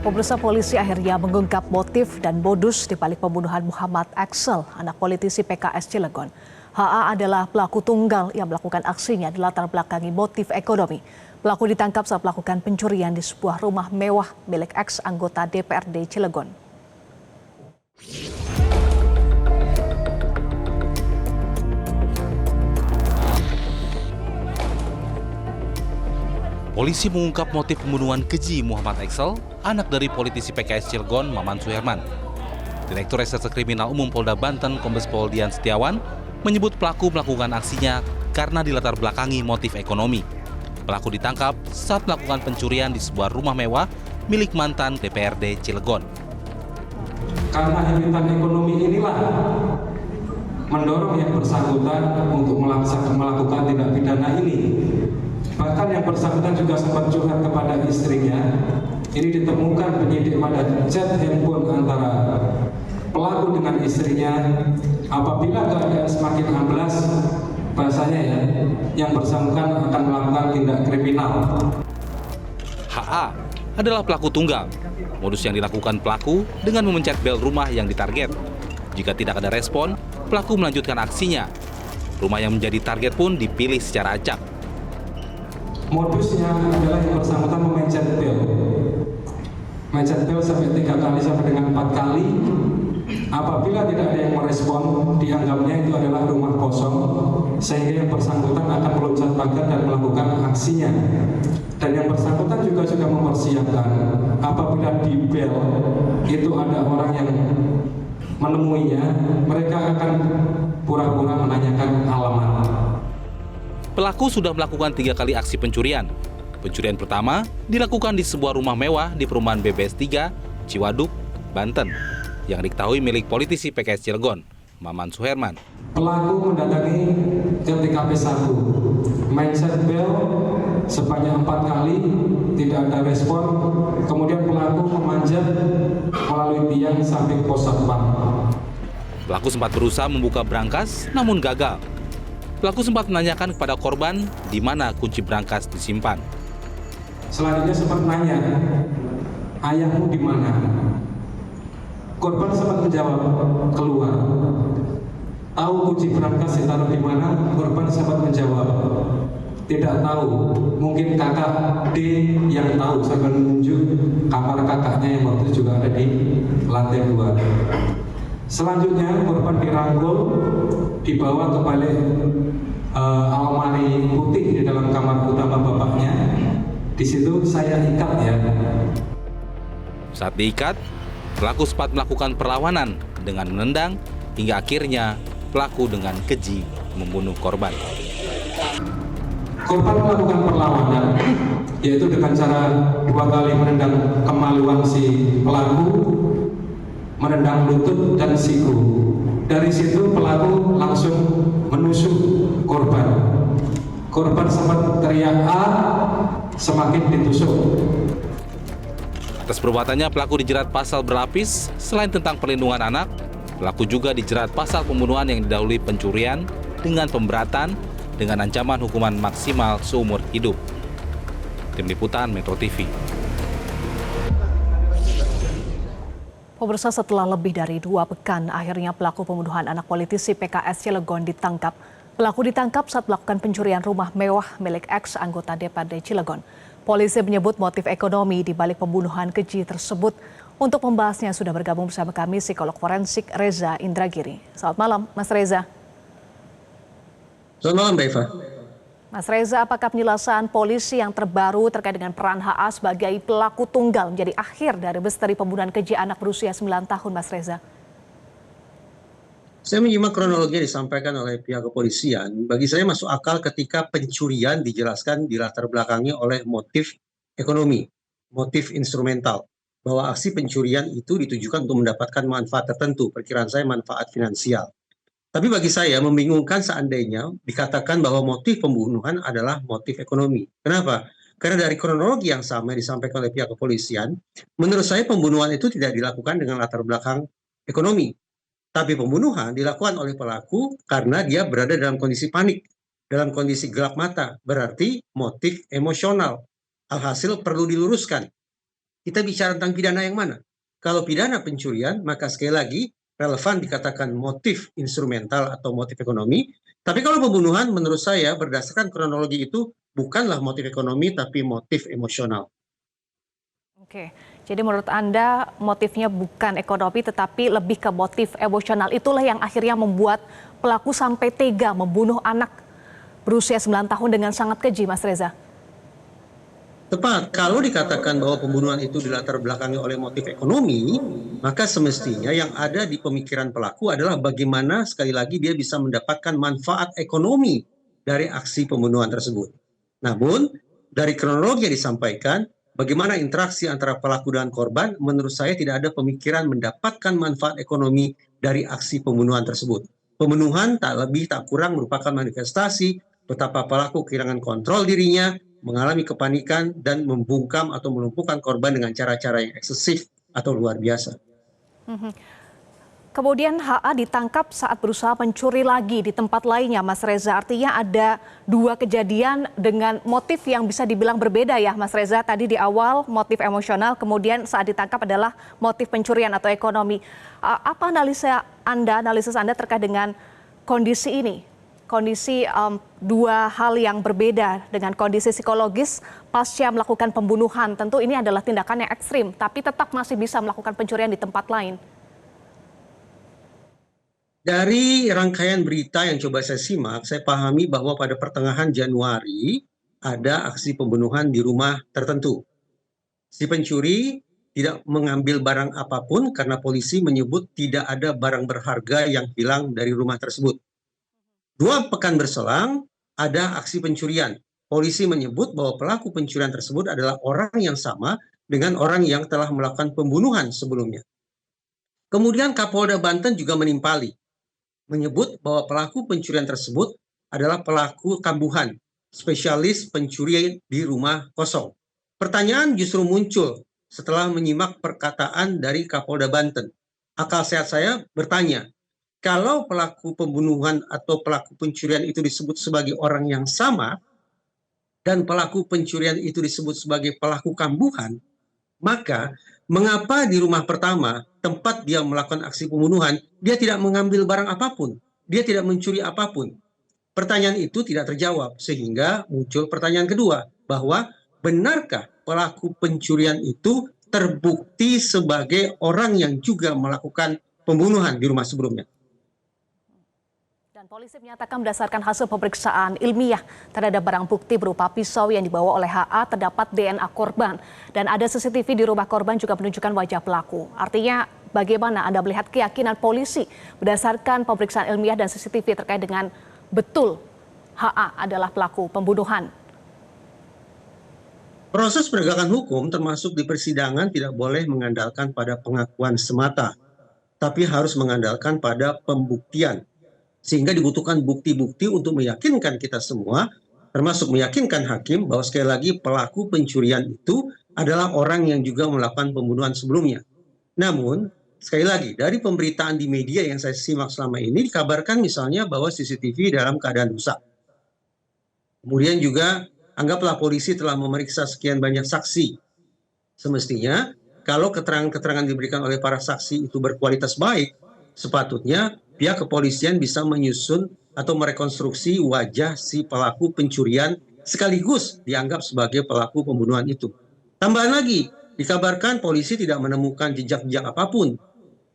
Pemirsa, polisi akhirnya mengungkap motif dan modus di balik pembunuhan Muhammad Axel, anak politisi PKS Cilegon. HA adalah pelaku tunggal yang melakukan aksinya di latar belakangi motif ekonomi. Pelaku ditangkap saat melakukan pencurian di sebuah rumah mewah milik ex anggota DPRD Cilegon. Polisi mengungkap motif pembunuhan keji Muhammad Axel, anak dari politisi PKS Cilegon, Maman Suherman. Direktur Reserse Kriminal Umum Polda Banten, Kombes Pol Dian Setiawan, menyebut pelaku melakukan aksinya karena dilatar belakangi motif ekonomi. Pelaku ditangkap saat melakukan pencurian di sebuah rumah mewah milik mantan DPRD Cilegon. Karena himpitan ekonomi inilah mendorong yang bersangkutan untuk melakukan tindak pidana ini. Bahkan yang bersangkutan juga sempat curhat kepada istrinya. Ini ditemukan penyidik pada chat handphone antara pelaku dengan istrinya. Apabila keadaan semakin amblas, bahasanya ya, yang bersangkutan akan melakukan tindak kriminal. HA adalah pelaku tunggal. Modus yang dilakukan pelaku dengan memencet bel rumah yang ditarget. Jika tidak ada respon, pelaku melanjutkan aksinya. Rumah yang menjadi target pun dipilih secara acak. Modusnya adalah yang bersangkutan memencet bel. Mencet bel sampai 3 kali sampai dengan 4 kali. Apabila tidak ada yang merespon, dianggapnya itu adalah rumah kosong, sehingga yang bersangkutan akan meloncat pagar dan melakukan aksinya. Dan yang bersangkutan juga sudah mempersiapkan apabila di bel itu ada orang yang menemuinya, mereka akan pura-pura menanyakan alamat. Pelaku sudah melakukan 3 kali aksi pencurian. Pencurian pertama dilakukan di sebuah rumah mewah di perumahan BBS 3, Ciwaduk, Banten, yang diketahui milik politisi PKS Cilegon, Maman Suherman. Pelaku mendatangi ke TKP 1, mencet bel sebanyak 4 kali, tidak ada respon. Kemudian pelaku memanjat melalui tiang samping pos satpam. Pelaku sempat berusaha membuka brankas, namun gagal. Pelaku sempat menanyakan kepada korban di mana kunci brankas disimpan. Selanjutnya sempat nanya, ayahmu di mana? Korban sempat menjawab, keluar. Tahu kunci brankas ditaruh di mana? Korban sempat menjawab, tidak tahu. Mungkin kakak D yang tahu. Sambil menunjuk kamar kakaknya yang waktu itu juga ada di lantai 2. Selanjutnya korban dirangkul, dibawa ke balik almari putih di dalam kamar utama bapaknya. Di situ saya ikat ya. Saat diikat, pelaku sempat melakukan perlawanan dengan menendang hingga akhirnya pelaku dengan keji membunuh korban. Korban melakukan perlawanan, yaitu dengan cara 2 kali menendang kemaluan si pelaku, menendang lutut dan siku. Dari situ pelaku langsung menusuk korban. Korban sempat teriak "A", semakin ditusuk. Atas perbuatannya pelaku dijerat pasal berlapis. Selain tentang perlindungan anak, pelaku juga dijerat pasal pembunuhan yang didahului pencurian dengan pemberatan dengan ancaman hukuman maksimal seumur hidup. Tim Liputan Metro TV. Pemirsa, setelah lebih dari 2 pekan, akhirnya pelaku pembunuhan anak politisi PKS Cilegon ditangkap. Pelaku ditangkap saat melakukan pencurian rumah mewah milik ex anggota DPRD Cilegon. Polisi menyebut motif ekonomi di balik pembunuhan keji tersebut. Untuk membahasnya sudah bergabung bersama kami psikolog forensik Reza Indragiri. Selamat malam, Mas Reza. Selamat malam, Mbak Eva. Mas Reza, apakah penjelasan polisi yang terbaru terkait dengan peran HA sebagai pelaku tunggal menjadi akhir dari misteri pembunuhan keji anak berusia 9 tahun, Mas Reza? Saya menyimak kronologi yang disampaikan oleh pihak kepolisian. Bagi saya masuk akal ketika pencurian dijelaskan di latar belakangi oleh motif ekonomi, motif instrumental. Bahwa aksi pencurian itu ditujukan untuk mendapatkan manfaat tertentu, perkiraan saya manfaat finansial. Tapi bagi saya membingungkan seandainya dikatakan bahwa motif pembunuhan adalah motif ekonomi. Kenapa? Karena dari kronologi yang sama yang disampaikan oleh pihak kepolisian, menurut saya pembunuhan itu tidak dilakukan dengan latar belakang ekonomi. Tapi pembunuhan dilakukan oleh pelaku karena dia berada dalam kondisi panik, dalam kondisi gelap mata. Berarti motif emosional. Alhasil perlu diluruskan. Kita bicara tentang pidana yang mana? Kalau pidana pencurian, maka sekali lagi relevan dikatakan motif instrumental atau motif ekonomi. Tapi kalau pembunuhan, menurut saya berdasarkan kronologi itu bukanlah motif ekonomi, tapi motif emosional. Oke, jadi menurut Anda motifnya bukan ekonomi tetapi lebih ke motif emosional. Itulah yang akhirnya membuat pelaku sampai tega membunuh anak berusia 9 tahun dengan sangat keji, Mas Reza. Tepat, kalau dikatakan bahwa pembunuhan itu dilatar belakangi oleh motif ekonomi, maka semestinya yang ada di pemikiran pelaku adalah bagaimana sekali lagi dia bisa mendapatkan manfaat ekonomi dari aksi pembunuhan tersebut. Namun, dari kronologi yang disampaikan, bagaimana interaksi antara pelaku dan korban, menurut saya tidak ada pemikiran mendapatkan manfaat ekonomi dari aksi pembunuhan tersebut. Pembunuhan tak lebih tak kurang merupakan manifestasi betapa pelaku kehilangan kontrol dirinya, mengalami kepanikan, dan membungkam atau melumpuhkan korban dengan cara-cara yang eksesif atau luar biasa. Kemudian HA ditangkap saat berusaha mencuri lagi di tempat lainnya, Mas Reza. Artinya ada dua kejadian dengan motif yang bisa dibilang berbeda ya, Mas Reza. Tadi di awal motif emosional, kemudian saat ditangkap adalah motif pencurian atau ekonomi. Apa analisis Anda terkait dengan kondisi ini? Kondisi dua hal yang berbeda dengan kondisi psikologis pasca melakukan pembunuhan. Tentu ini adalah tindakan yang ekstrim, tapi tetap masih bisa melakukan pencurian di tempat lain. Dari rangkaian berita yang coba saya simak, saya pahami bahwa pada pertengahan Januari ada aksi pembunuhan di rumah tertentu. Si pencuri tidak mengambil barang apapun karena polisi menyebut tidak ada barang berharga yang hilang dari rumah tersebut. 2 pekan berselang, ada aksi pencurian. Polisi menyebut bahwa pelaku pencurian tersebut adalah orang yang sama dengan orang yang telah melakukan pembunuhan sebelumnya. Kemudian Kapolda Banten juga menimpali, menyebut bahwa pelaku pencurian tersebut adalah pelaku kambuhan, spesialis pencuri di rumah kosong. Pertanyaan justru muncul setelah menyimak perkataan dari Kapolda Banten. Akal sehat saya bertanya, kalau pelaku pembunuhan atau pelaku pencurian itu disebut sebagai orang yang sama, dan pelaku pencurian itu disebut sebagai pelaku kambuhan, maka mengapa di rumah pertama, tempat dia melakukan aksi pembunuhan, dia tidak mengambil barang apapun, dia tidak mencuri apapun? Pertanyaan itu tidak terjawab, sehingga muncul pertanyaan kedua, bahwa benarkah pelaku pencurian itu terbukti sebagai orang yang juga melakukan pembunuhan di rumah sebelumnya? Dan polisi menyatakan berdasarkan hasil pemeriksaan ilmiah terhadap barang bukti berupa pisau yang dibawa oleh HA terdapat DNA korban. Dan ada CCTV di rumah korban juga menunjukkan wajah pelaku. Artinya bagaimana Anda melihat keyakinan polisi berdasarkan pemeriksaan ilmiah dan CCTV terkait dengan betul HA adalah pelaku pembunuhan? Proses penegakan hukum termasuk di persidangan tidak boleh mengandalkan pada pengakuan semata, tapi harus mengandalkan pada pembuktian. Sehingga dibutuhkan bukti-bukti untuk meyakinkan kita semua, termasuk meyakinkan hakim bahwa sekali lagi pelaku pencurian itu adalah orang yang juga melakukan pembunuhan sebelumnya. Namun, sekali lagi, dari pemberitaan di media yang saya simak selama ini, dikabarkan misalnya bahwa CCTV dalam keadaan rusak. Kemudian juga, anggaplah polisi telah memeriksa sekian banyak saksi. Semestinya, kalau keterangan-keterangan diberikan oleh para saksi itu berkualitas baik, sepatutnya pihak kepolisian bisa menyusun atau merekonstruksi wajah si pelaku pencurian sekaligus dianggap sebagai pelaku pembunuhan itu. Tambahan lagi, dikabarkan polisi tidak menemukan jejak-jejak apapun.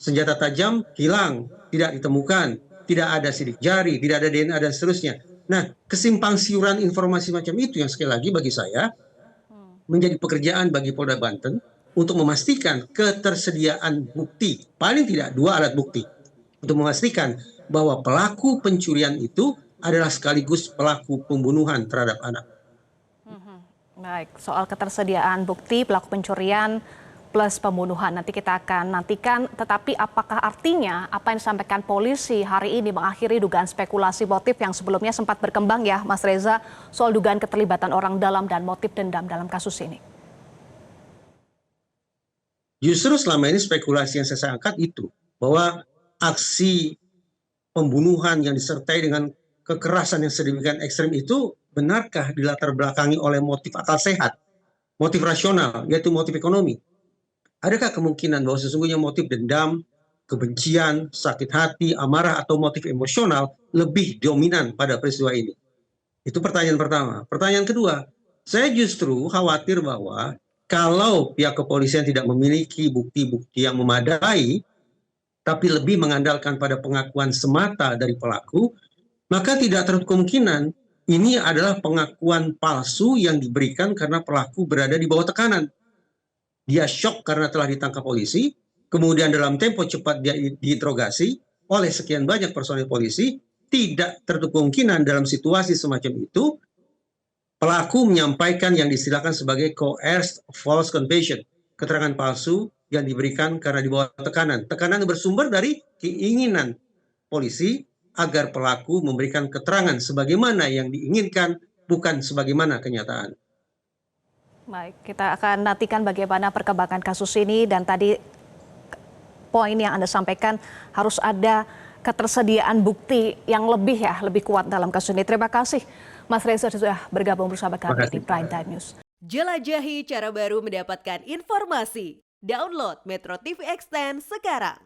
Senjata tajam hilang, tidak ditemukan, tidak ada sidik jari, tidak ada DNA dan seterusnya. Nah, kesimpang siuran informasi macam itu yang sekali lagi bagi saya menjadi pekerjaan bagi Polda Banten untuk memastikan ketersediaan bukti, paling tidak 2 alat bukti, untuk memastikan bahwa pelaku pencurian itu adalah sekaligus pelaku pembunuhan terhadap anak. Baik, soal ketersediaan bukti pelaku pencurian plus pembunuhan nanti kita akan nantikan. Tetapi apakah artinya apa yang disampaikan polisi hari ini mengakhiri dugaan spekulasi motif yang sebelumnya sempat berkembang ya, Mas Reza, soal dugaan keterlibatan orang dalam dan motif dendam dalam kasus ini? Justru selama ini spekulasi yang saya angkat itu, bahwa aksi pembunuhan yang disertai dengan kekerasan yang sedemikian ekstrem itu benarkah dilatar belakangi oleh motif akal sehat, motif rasional, yaitu motif ekonomi? Adakah kemungkinan bahwa sesungguhnya motif dendam, kebencian, sakit hati, amarah, atau motif emosional lebih dominan pada peristiwa ini? Itu pertanyaan pertama. Pertanyaan kedua, saya justru khawatir bahwa kalau pihak kepolisian tidak memiliki bukti-bukti yang memadai, tapi lebih mengandalkan pada pengakuan semata dari pelaku, maka tidak tertutup kemungkinan ini adalah pengakuan palsu yang diberikan karena pelaku berada di bawah tekanan. Dia shock karena telah ditangkap polisi, kemudian dalam tempo cepat dia diinterogasi oleh sekian banyak personil polisi. Tidak tertutup kemungkinan dalam situasi semacam itu, pelaku menyampaikan yang distilahkan sebagai coerced false confession, keterangan palsu yang diberikan karena di bawah tekanan. Tekanan bersumber dari keinginan polisi agar pelaku memberikan keterangan sebagaimana yang diinginkan, bukan sebagaimana kenyataan. Baik, kita akan nantikan bagaimana perkembangan kasus ini, dan tadi poin yang Anda sampaikan harus ada ketersediaan bukti yang lebih kuat dalam kasus ini. Terima kasih Mas Reza sudah bergabung bersama kami di Prime Time News. Jelajahi cara baru mendapatkan informasi. Download Metro TV Extend sekarang.